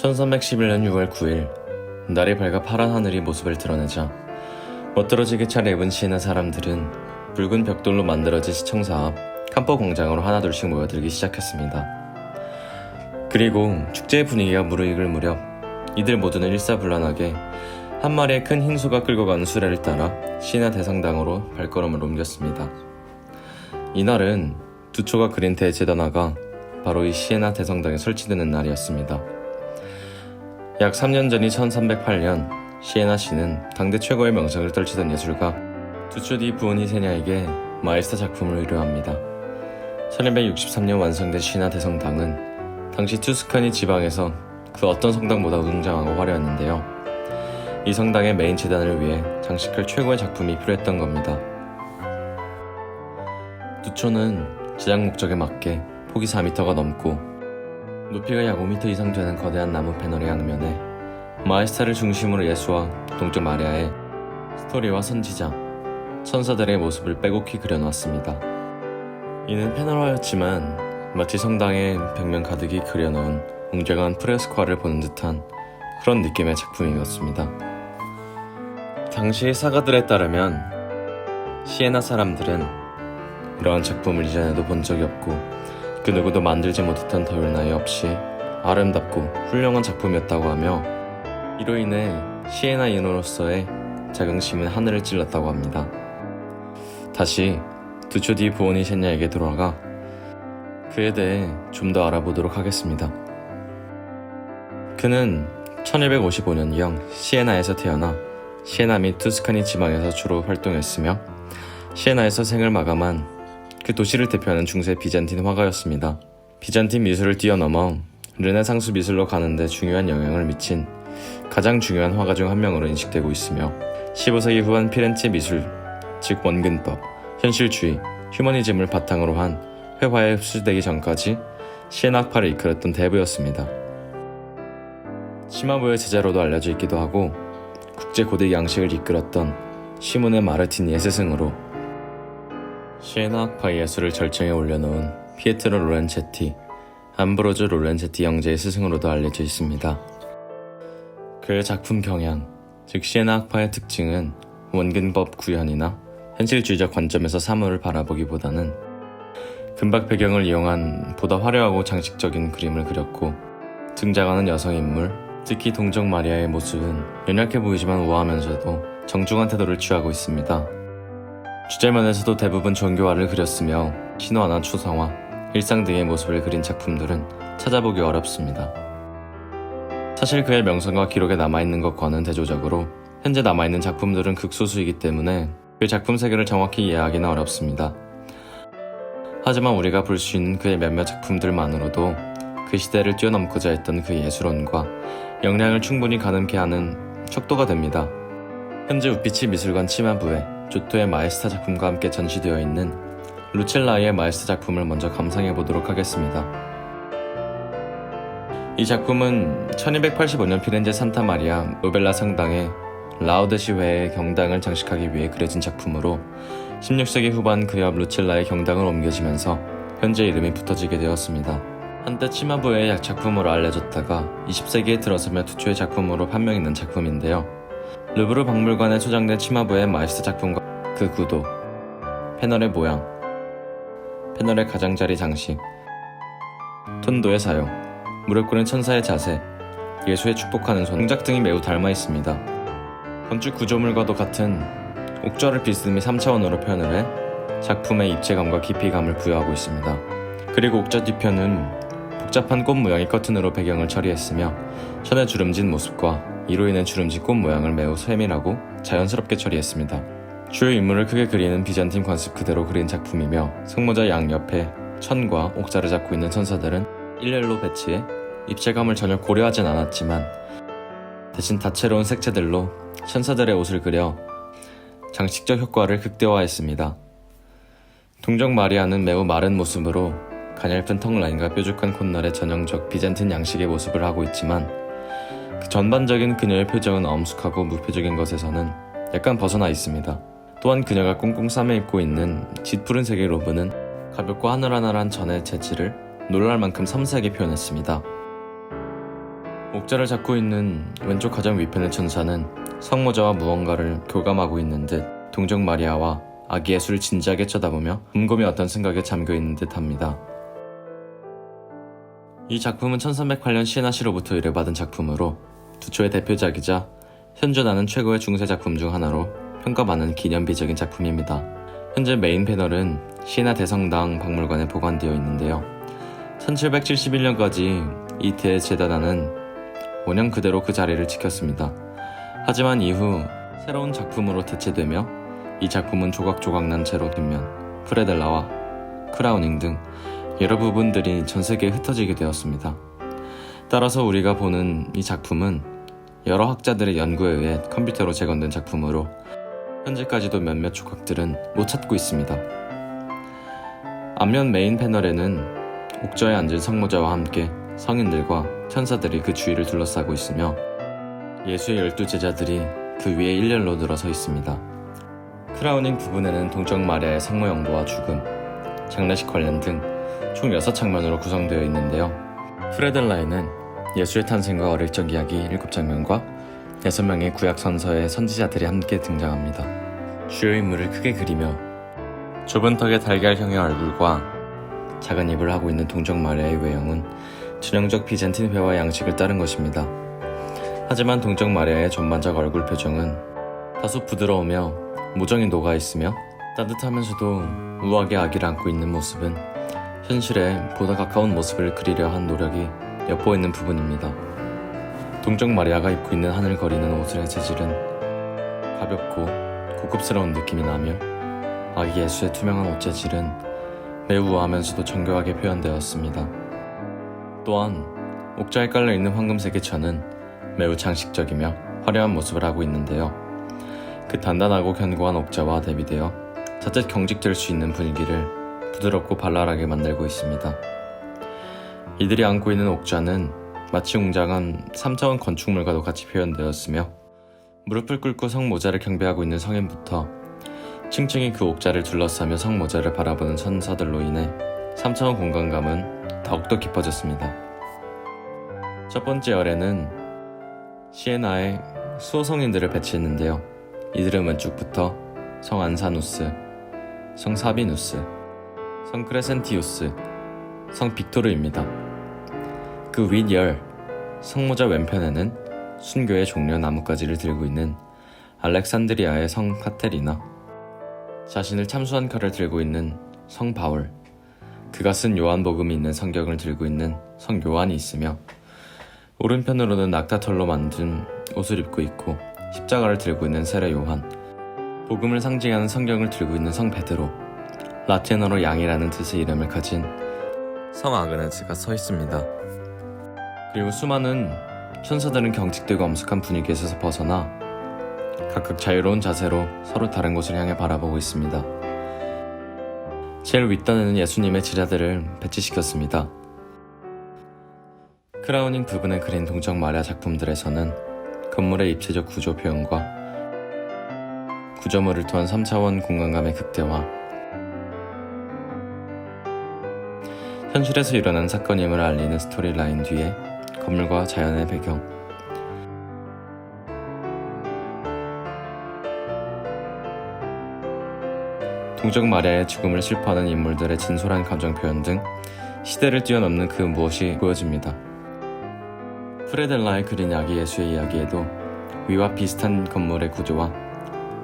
1311년 6월 9일 날이 밝아 파란 하늘이 모습을 드러내자 멋들어지게 차려입은 시에나 사람들은 붉은 벽돌로 만들어진 시청사 앞 캄퍼 공장으로 하나둘씩 모여들기 시작했습니다. 그리고 축제의 분위기가 무르익을 무렵 이들 모두는 일사불란하게 한 마리의 큰 흰소가 끌고 가는 수레를 따라 시에나 대성당으로 발걸음을 옮겼습니다. 이날은 두초가 그린 대제단화가 바로 이 시에나 대성당에 설치되는 날이었습니다. 약 3년 전인 1308년 시에나 시는 당대 최고의 명성을 떨치던 예술가 두초 디 부오니세냐에게 마에스타 작품을 의뢰합니다. 1263년 완성된 시에나 대성당은 당시 투스카니 지방에서 그 어떤 성당보다 웅장하고 화려했는데요. 이 성당의 메인 제단을 위해 장식할 최고의 작품이 필요했던 겁니다. 두초는 제작 목적에 맞게 폭이 4m가 넘고 높이가 약 5m 이상 되는 거대한 나무 패널의 양면에 마에스타를 중심으로 예수와 동쪽 마리아의 스토리와 선지자, 천사들의 모습을 빼곡히 그려놓았습니다. 이는 패널화였지만 마치 성당의 벽면 가득히 그려놓은 웅장한 프레스코화를 보는 듯한 그런 느낌의 작품이었습니다. 당시 사가들에 따르면 시에나 사람들은 이러한 작품을 이전에도 본 적이 없고 그 누구도 만들지 못했던 더울 나위 없이 아름답고 훌륭한 작품이었다고 하며 이로 인해 시에나인으로서의 자긍심은 하늘을 찔렀다고 합니다. 다시 두초 디 부오니세냐에게 돌아가 그에 대해 좀 더 알아보도록 하겠습니다. 그는 1155년경 시에나에서 태어나 시에나 및 투스카니 지방에서 주로 활동했으며 시에나에서 생을 마감한 그 도시를 대표하는 중세 비잔틴 화가였습니다. 비잔틴 미술을 뛰어넘어 르네상스 미술로 가는데 중요한 영향을 미친 가장 중요한 화가 중 한 명으로 인식되고 있으며 15세기 후반 피렌체 미술, 즉 원근법, 현실주의, 휴머니즘을 바탕으로 한 회화에 흡수되기 전까지 시에나 학파를 이끌었던 대부였습니다. 시마부의 제자로도 알려져 있기도 하고 국제 고딕 양식을 이끌었던 시모네 마르티니의 스승으로 시에나 학파의 예술을 절정에 올려놓은 피에트로 로렌체티, 암브로조 로렌체티 형제의 스승으로도 알려져 있습니다. 그의 작품 경향, 즉 시에나 학파의 특징은 원근법 구현이나 현실주의적 관점에서 사물을 바라보기보다는 금박 배경을 이용한 보다 화려하고 장식적인 그림을 그렸고 등장하는 여성인물, 특히 동정 마리아의 모습은 연약해 보이지만 우아하면서도 정중한 태도를 취하고 있습니다. 주제면에서도 대부분 종교화를 그렸으며 신화나 추상화, 일상 등의 모습을 그린 작품들은 찾아보기 어렵습니다. 사실 그의 명성과 기록에 남아있는 것과는 대조적으로 현재 남아있는 작품들은 극소수이기 때문에 그의 작품 세계를 정확히 이해하기는 어렵습니다. 하지만 우리가 볼 수 있는 그의 몇몇 작품들만으로도 그 시대를 뛰어넘고자 했던 그 예술원과 역량을 충분히 가늠케 하는 척도가 됩니다. 현재 우피치 미술관 치마부에 조토의 마에스타 작품과 함께 전시되어 있는 루첼라이의 마에스타 작품을 먼저 감상해보도록 하겠습니다. 이 작품은 1285년 피렌체 산타 마리아 노벨라 성당의 라우데시 회의 경당을 장식하기 위해 그려진 작품으로 16세기 후반 그 옆 루첼라의 경당을 옮겨지면서 현재 이름이 붙어지게 되었습니다. 한때 치마부의 작품으로 알려졌다가 20세기에 들어서며 두초의 작품으로 판명있는 작품인데요. 루브르 박물관에 소장된 치마부의 마에스타 작품과 그 구도, 패널의 모양, 패널의 가장자리 장식, 톤도의 사용, 무릎 꿇은 천사의 자세, 예수의 축복하는 손, 동작 등이 매우 닮아 있습니다. 건축 구조물과도 같은 옥좌를 비스듬히 3차원으로 표현을 해 작품의 입체감과 깊이감을 부여하고 있습니다. 그리고 옥좌 뒤편은 복잡한 꽃 모양의 커튼으로 배경을 처리했으며 천의 주름진 모습과 이로 인해 주름진 꽃 모양을 매우 세밀하고 자연스럽게 처리했습니다. 주요 인물을 크게 그리는 비잔틴 관습 그대로 그린 작품이며 성모자 양옆에 천과 옥자를 잡고 있는 천사들은 일렬로 배치해 입체감을 전혀 고려하진 않았지만 대신 다채로운 색채들로 천사들의 옷을 그려 장식적 효과를 극대화했습니다. 동정 마리아는 매우 마른 모습으로 가냘픈 턱 라인과 뾰족한 콧날의 전형적 비잔틴 양식의 모습을 하고 있지만 그 전반적인 그녀의 표정은 엄숙하고 무표적인 것에서는 약간 벗어나 있습니다. 또한 그녀가 꽁꽁 싸매 입고 있는 짙푸른 색의 로브는 가볍고 하늘하늘한 전의 재질을 놀랄 만큼 섬세하게 표현했습니다. 옥자를 잡고 있는 왼쪽 가장 위편의 천사는 성모자와 무언가를 교감하고 있는 듯 동정 마리아와 아기 예수를 진지하게 쳐다보며 곰곰이 어떤 생각에 잠겨있는 듯 합니다. 이 작품은 1308년 시에나시로부터 의뢰받은 작품으로 두초의 대표작이자 현존하는 최고의 중세 작품 중 하나로 평가받는 기념비적인 작품입니다. 현재 메인 패널은 시에나 대성당 박물관에 보관되어 있는데요. 1771년까지 이 대제단안은 원형 그대로 그 자리를 지켰습니다. 하지만 이후 새로운 작품으로 대체되며 이 작품은 조각조각 난 채로 뒷면, 프레델라와 크라우닝 등 여러 부분들이 전 세계에 흩어지게 되었습니다. 따라서 우리가 보는 이 작품은 여러 학자들의 연구에 의해 컴퓨터로 재건된 작품으로 현재까지도 몇몇 조각들은 못 찾고 있습니다. 앞면 메인 패널에는 옥저에 앉은 성모자와 함께 성인들과 천사들이 그 주위를 둘러싸고 있으며 예수의 12제자들이 그 위에 일렬로 늘어서 있습니다. 크라우닝 부분에는 동정 마리아의 성모 영부와 죽음, 장례식 관련 등 총 6장면으로 구성되어 있는데요. 프레델라에는 예수의 탄생과 어릴 적 이야기 7장면과 6명의 구약 선서의 선지자들이 함께 등장합니다. 주요 인물을 크게 그리며 좁은 턱의 달걀형의 얼굴과 작은 입을 하고 있는 동정 마리아의 외형은 전형적 비잔틴 회화 양식을 따른 것입니다. 하지만 동정 마리아의 전반적 얼굴 표정은 다소 부드러우며 모정이 녹아있으며 따뜻하면서도 우아하게 아기를 안고 있는 모습은 현실에 보다 가까운 모습을 그리려 한 노력이 엿보이는 부분입니다. 동정 마리아가 입고 있는 하늘거리는 옷의 재질은 가볍고 고급스러운 느낌이 나며 아기 예수의 투명한 옷 재질은 매우 우아하면서도 정교하게 표현되었습니다. 또한 옥자에 깔려있는 황금색의 천은 매우 장식적이며 화려한 모습을 하고 있는데요. 그 단단하고 견고한 옥자와 대비되어 자칫 경직될 수 있는 분위기를 부드럽고 발랄하게 만들고 있습니다. 이들이 안고 있는 옥자는 마치 웅장한 3차원 건축물과도 같이 표현되었으며 무릎을 꿇고 성모자를 경배하고 있는 성인부터 층층이 그 옥자를 둘러싸며 성모자를 바라보는 천사들로 인해 3차원 공간감은 더욱더 깊어졌습니다. 첫 번째 열에는 시에나에 수호 성인들을 배치했는데요. 이들은 왼쪽부터 성 안사누스, 성 사비누스, 성 크레센티우스, 성 빅토르입니다. 그 윗열, 성모자 왼편에는 순교의 종려 나뭇가지를 들고 있는 알렉산드리아의 성 카테리나, 자신을 참수한 칼을 들고 있는 성 바울, 그가 쓴 요한복음이 있는 성경을 들고 있는 성 요한이 있으며 오른편으로는 낙타털로 만든 옷을 입고 있고 십자가를 들고 있는 세례 요한, 복음을 상징하는 성경을 들고 있는 성 베드로, 라틴어로 양이라는 뜻의 이름을 가진 성 아그네스가 서 있습니다. 그리고 수많은 천사들은 경직되고 엄숙한 분위기에서 벗어나 각각 자유로운 자세로 서로 다른 곳을 향해 바라보고 있습니다. 제일 윗단에는 예수님의 제자들을 배치시켰습니다. 크라우닝 부분에 그린 동정 마리아 작품들에서는 건물의 입체적 구조 표현과 구조물을 통한 3차원 공간감의 극대화, 현실에서 일어난 사건임을 알리는 스토리라인 뒤에 건물과 자연의 배경, 동정 마리아의 죽음을 슬퍼하는 인물들의 진솔한 감정 표현 등 시대를 뛰어넘는 그 무엇이 보여집니다. 프레델라의 그린 아기 예수의 이야기에도 위와 비슷한 건물의 구조와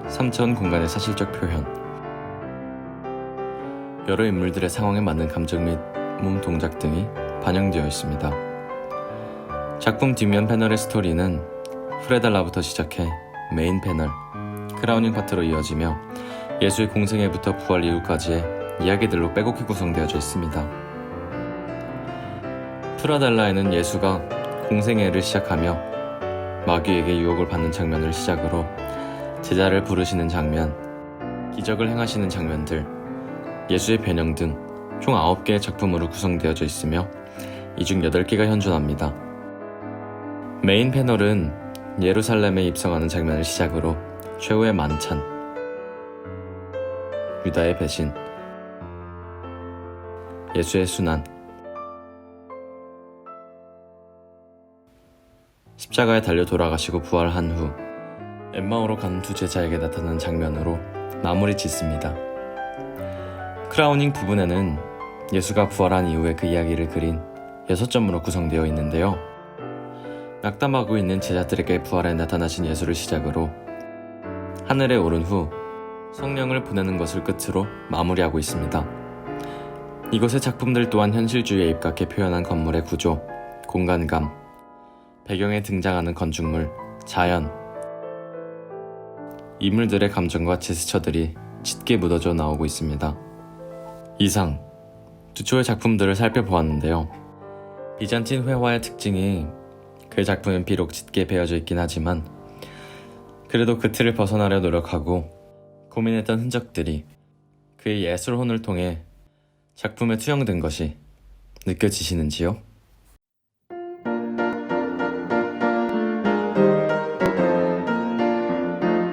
3차원 공간의 사실적 표현, 여러 인물들의 상황에 맞는 감정 및 몸 동작 등이 반영되어 있습니다. 작품 뒷면 패널의 스토리는 프레델라부터 시작해 메인 패널, 크라우닝 파트로 이어지며 예수의 공생애부터 부활 이후까지의 이야기들로 빼곡히 구성되어져 있습니다. 프라델라에는 예수가 공생애를 시작하며 마귀에게 유혹을 받는 장면을 시작으로 제자를 부르시는 장면, 기적을 행하시는 장면들, 예수의 변형 등 총 9개의 작품으로 구성되어져 있으며 이 중 8개가 현존합니다. 메인 패널은 예루살렘에 입성하는 장면을 시작으로 최후의 만찬, 유다의 배신, 예수의 순환, 십자가에 달려 돌아가시고 부활한 후 엠마오로 가는 두 제자에게 나타나는 장면으로 마무리 짓습니다. 크라우닝 부분에는 예수가 부활한 이후의 그 이야기를 그린 6점으로 구성되어 있는데요. 낙담하고 있는 제자들에게 부활에 나타나신 예수를 시작으로 하늘에 오른 후 성령을 보내는 것을 끝으로 마무리하고 있습니다. 이곳의 작품들 또한 현실주의에 입각해 표현한 건물의 구조, 공간감, 배경에 등장하는 건축물, 자연, 인물들의 감정과 제스처들이 짙게 묻어져 나오고 있습니다. 이상 두 초의 작품들을 살펴보았는데요. 비잔틴 회화의 특징이 그 작품은 비록 짙게 배어져 있긴 하지만 그래도 그 틀을 벗어나려 노력하고 고민했던 흔적들이 그의 예술혼을 통해 작품에 투영된 것이 느껴지시는지요?